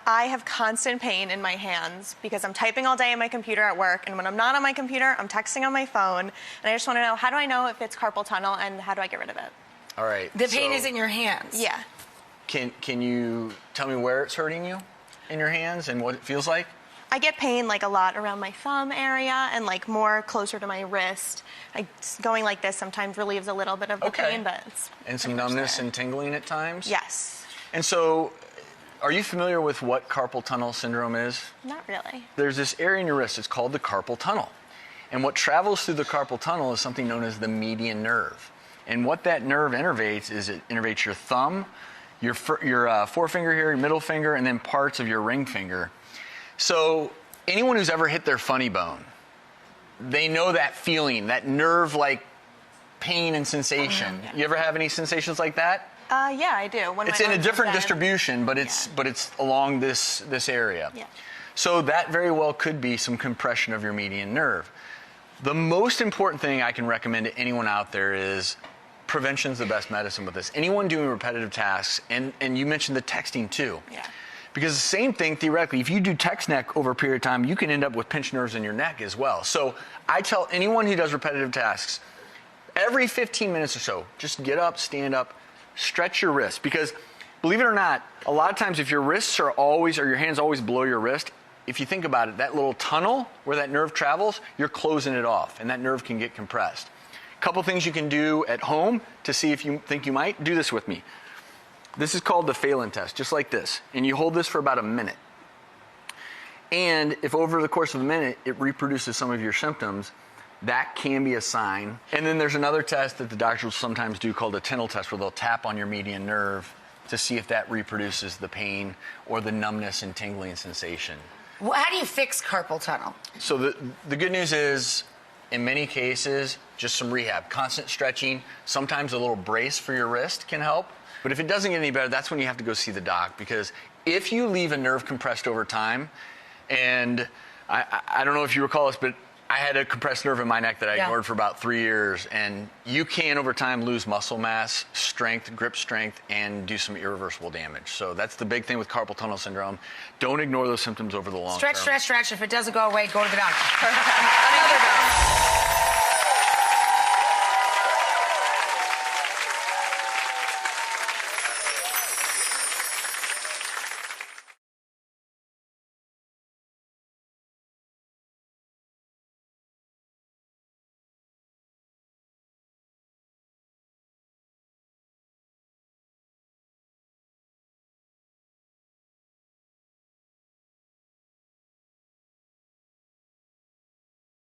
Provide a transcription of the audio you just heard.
I have constant pain in my hands because I'm typing all day on my computer at work, and when I'm not on my computer, I'm texting on my phone, and I just want to know, how do I know if it's carpal tunnel, and how do I get rid of it? All right. The pain is in your hands. Yeah. Can you tell me where it's hurting you in your hands and what it feels like? I get pain like a lot around my thumb area and like more closer to my wrist. Going like this sometimes relieves a little bit of the pain, but it's and some numbness and tingling at times? Yes. And so, are you familiar with what carpal tunnel syndrome is? Not really. There's this area in your wrist, it's called the carpal tunnel. And what travels through the carpal tunnel is something known as the median nerve. And what that nerve innervates is it innervates your thumb, your forefinger here, your middle finger, and then parts of your ring finger. So anyone who's ever hit their funny bone, they know that feeling, that nerve-like pain and sensation. You ever have any sensations like that? Yeah, I do. When it's in a different distribution, but it's along this area. Yeah. So that very well could be some compression of your median nerve. The most important thing I can recommend to anyone out there is prevention's the best medicine with this. Anyone doing repetitive tasks, and you mentioned the texting too. Yeah. Because the same thing, theoretically, if you do text neck over a period of time, you can end up with pinched nerves in your neck as well. So I tell anyone who does repetitive tasks, every 15 minutes or so, just get up, stand up, stretch your wrist. Because believe it or not, a lot of times if your wrists are always, or your hands always below your wrist, if you think about it, that little tunnel where that nerve travels, you're closing it off, and that nerve can get compressed. A couple things you can do at home to see if you think you might. Do this with me. This is called the Phelan test, just like this. And you hold this for about a minute. And if over the course of a minute it reproduces some of your symptoms, that can be a sign. And then there's another test that the doctors will sometimes do called a Tyndall test, where they'll tap on your median nerve to see if that reproduces the pain or the numbness and tingling sensation. Well, how do you fix carpal tunnel? So the good news is, in many cases, just some rehab, constant stretching, sometimes a little brace for your wrist can help. But if it doesn't get any better, that's when you have to go see the doc, because if you leave a nerve compressed over time, and I don't know if you recall this, but I had a compressed nerve in my neck that I ignored for about 3 years, and you can over time lose muscle mass, strength, grip strength, and do some irreversible damage. So that's the big thing with carpal tunnel syndrome. Don't ignore those symptoms over the long term. Stretch. If it doesn't go away, go to the doctor. Another doctor.